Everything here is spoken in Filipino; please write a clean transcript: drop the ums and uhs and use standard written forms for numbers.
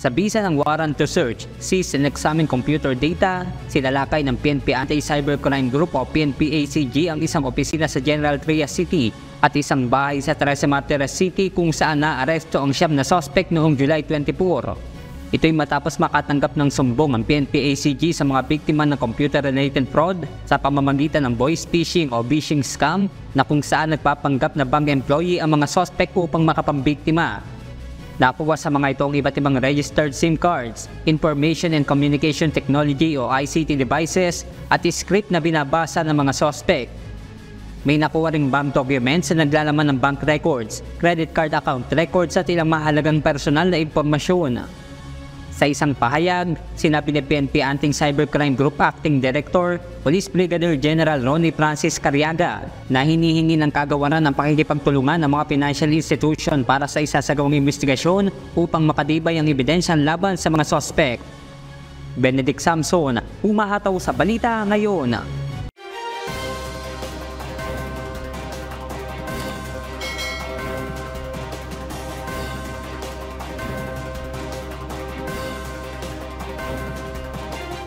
Sa bisa ng warrant to search, seize and examine computer data, sinalakay ng PNP Anti-Cybercrime Group o PNP-ACG ang isang opisina sa General Trias City at isang bahay sa Trece Martires City kung saan naaresto ang 9 na suspect noong July 24. Ito'y matapos makatanggap ng sumbong ang PNP-ACG sa mga biktima ng computer-related fraud sa pamamagitan ng voice phishing o phishing scam na kung saan nagpapanggap na bank employee ang mga suspect upang makapambiktima. Nakuha sa mga ito ang iba't ibang registered SIM cards, Information and Communication Technology o ICT devices at script na binabasa ng mga suspect. May nakuha ring bank documents na naglalaman ng bank records, credit card account records at ilang mahalagang personal na impormasyon. Sa isang pahayag, sinabi ni PNP Anti-Cybercrime Group Acting Director, Police Brigadier General Ronnie Francis Cariaga, na hinihingi ng kagawaran ng pakikipagtulungan ng mga financial institution para sa isasagawang investigasyon upang makatibay ang ebidensya laban sa mga suspect. Benedict Samson, humahataw sa balita ngayon.